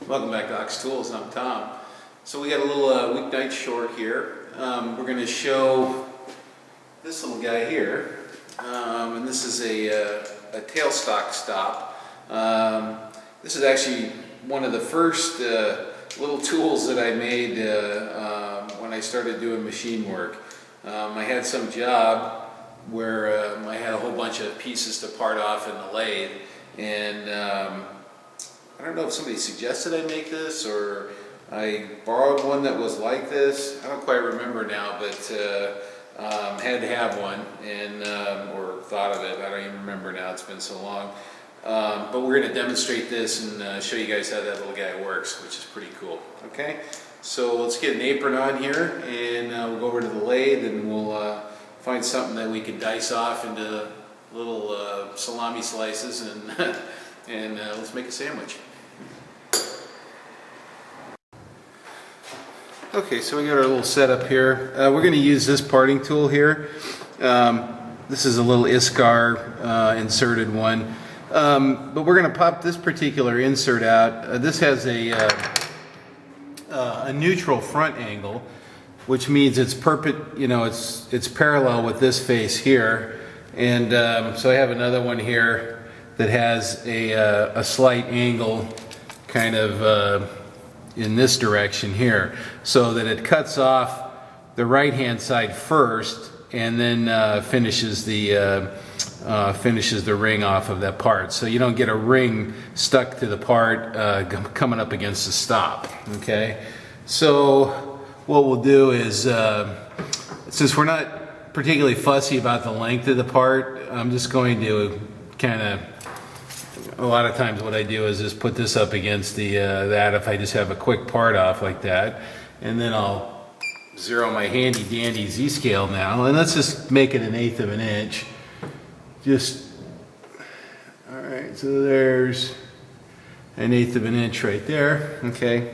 Welcome back to Ox Tools. I'm Tom. So we got a little weeknight short here. We're going to show this little guy here, and this is a tailstock stop. This is actually one of the first little tools that I made when I started doing machine work. I had some job where I had a whole bunch of pieces to part off in the lathe, and I don't know if somebody suggested I make this or I borrowed one that was like this. I don't quite remember now, but had to have one and or thought of it. I don't even remember now. It's been so long. But we're going to demonstrate this and show you guys how that little guy works, which is pretty cool. Okay, so let's get an apron on here and we'll go over to the lathe and we'll find something that we can dice off into little salami slices and and let's make a sandwich. Okay, so we got our little setup here. We're going to use this parting tool here. This is a little ISCAR inserted one. But we're going to pop this particular insert out. This has a neutral front angle, which means it's it's parallel with this face here. And so I have another one here that has a slight angle kind of in this direction here, so that it cuts off the right hand side first and then finishes the ring off of that part, so you don't get a ring stuck to the part coming up against the stop. Okay, so what we'll do is since we're not particularly fussy about the length of the part, I'm just going to kind of, a lot of times what I do is just put this up against the that if I just have a quick part off like that, and then I'll zero my handy dandy Z-scale now, and let's just make it 1/8 of an inch. Just, all right, so there's 1/8 of an inch right there. Okay,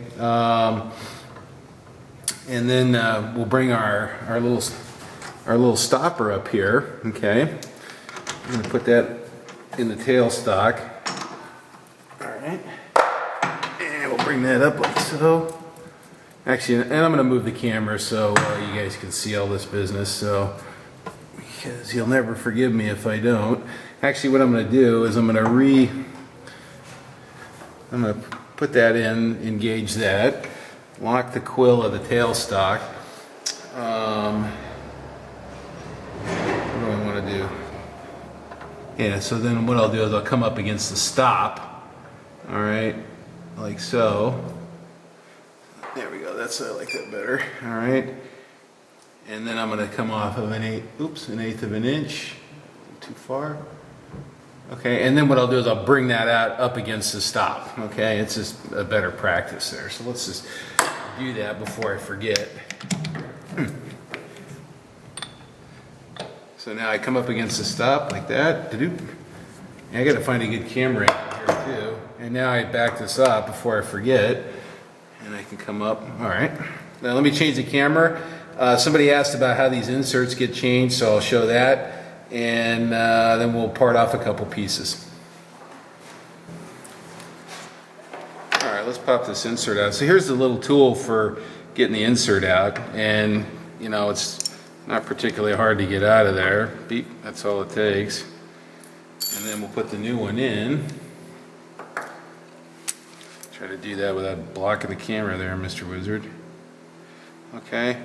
and then we'll bring our little stopper up here. Okay, I'm going to put that in the tailstock. Alright, and we'll bring that up like so. Actually, and I'm going to move the camera so you guys can see all this business, so because you'll never forgive me if I don't. Actually, what I'm going to do is I'm going to put that in, engage that, lock the quill of the tailstock. What do I want to do? Yeah, so then what I'll do is I'll come up against the stop. All right, like so. There we go. I like that better. All right, and then I'm going to come off of 1/8 of an inch. Too far. Okay, and then what I'll do is I'll bring that out up against the stop. Okay, it's just a better practice there. So let's just do that before I forget. So now I come up against the stop like that. I got to find a good camera angle here too. And now I back this up before I forget, and I can come up. All right. Now let me change the camera. Somebody asked about how these inserts get changed, so I'll show that, and then we'll part off a couple pieces. All right, let's pop this insert out. So here's the little tool for getting the insert out, and it's not particularly hard to get out of there. Beep, that's all it takes. And then we'll put the new one in. Try to do that without blocking the camera there, Mr. Wizard. Okay.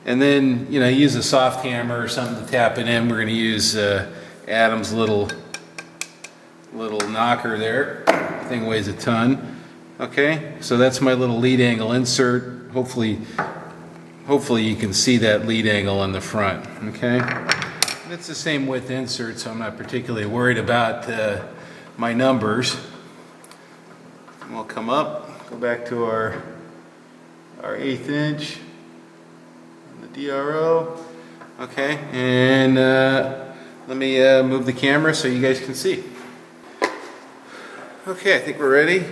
And then, use a soft hammer or something to tap it in. We're going to use Adam's little knocker there. The thing weighs a ton. Okay. So that's my little lead angle insert. Hopefully you can see that lead angle on the front. Okay. And it's the same width insert, so I'm not particularly worried about my numbers. And we'll come up, go back to our 1/8 inch on the DRO. Okay, and let me move the camera so you guys can see. Okay, I think we're ready.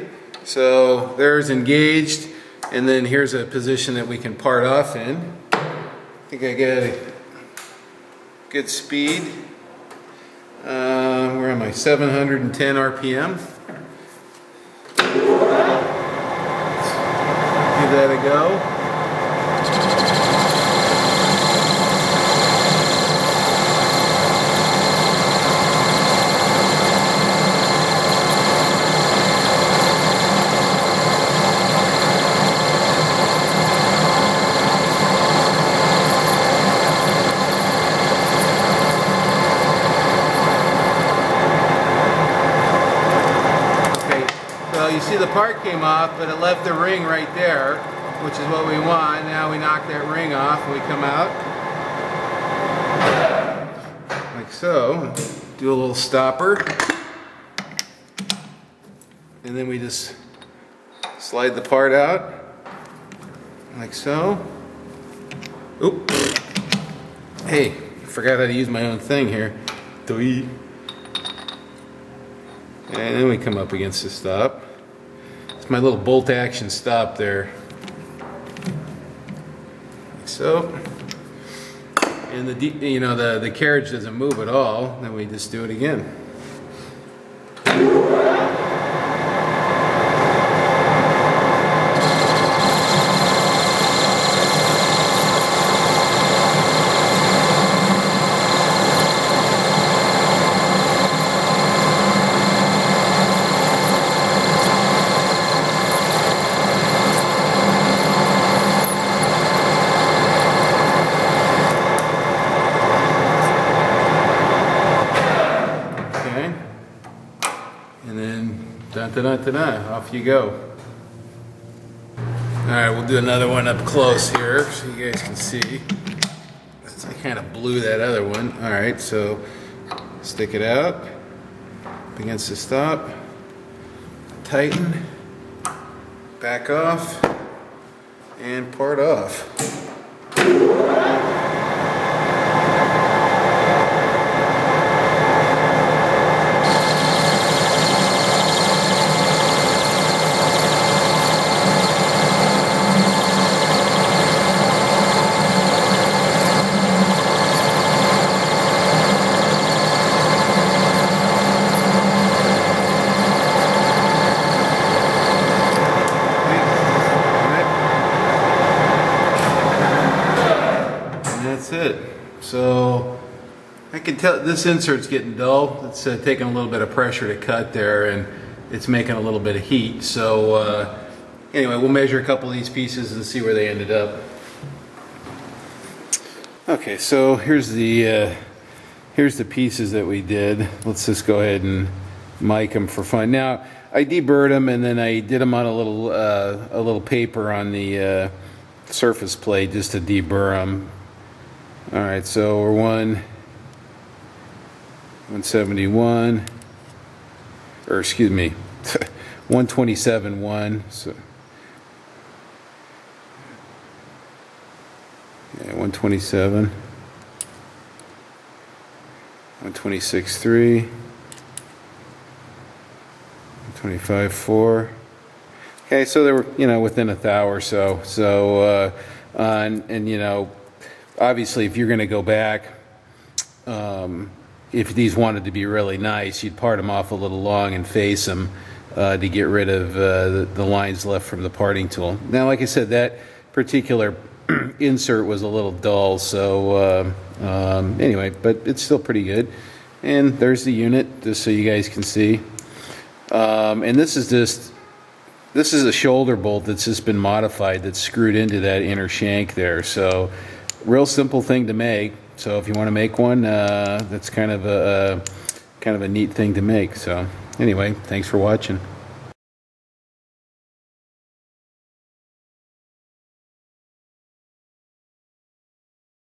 So there's engaged, and then here's a position that we can part off in. I think I got a good speed. Where am I? 710 RPM. see the part came off, but it left the ring right there, which is what we want. Now we knock that ring off and we come out like so. Do a little stopper, and then we just slide the part out like so. Oop. Hey, I forgot how to use my own thing here. And then we come up against the stop. It's my little bolt action stop there. Like so. And the carriage doesn't move at all. Then we just do it again. And then dun-dun-dun-dun-dun, off you go. Alright, we'll do another one up close here so you guys can see. I kind of blew that other one. Alright, so stick it out up against the stop, tighten, back off, and part off. That's it. So I can tell this insert's getting dull. It's taking a little bit of pressure to cut there, and it's making a little bit of heat. So anyway, we'll measure a couple of these pieces and see where they ended up. Okay, so here's the pieces that we did. Let's just go ahead and mic them for fun. Now I deburred them, and then I did them on a little paper on the surface plate just to deburr them. All right, so we're 171, or excuse me, 127.1. So yeah, 127, 126.3, 125.4. Okay, so they were within a thou or so. So and obviously, if you're going to go back, if these wanted to be really nice, you'd part them off a little long and face them to get rid of the lines left from the parting tool. Now, like I said, that particular insert was a little dull, so anyway, but it's still pretty good. And there's the unit, just so you guys can see. And this is a shoulder bolt that's just been modified, that's screwed into that inner shank there. So real simple thing to make. So if you want to make one, that's kind of a neat thing to make. So anyway, thanks for watching.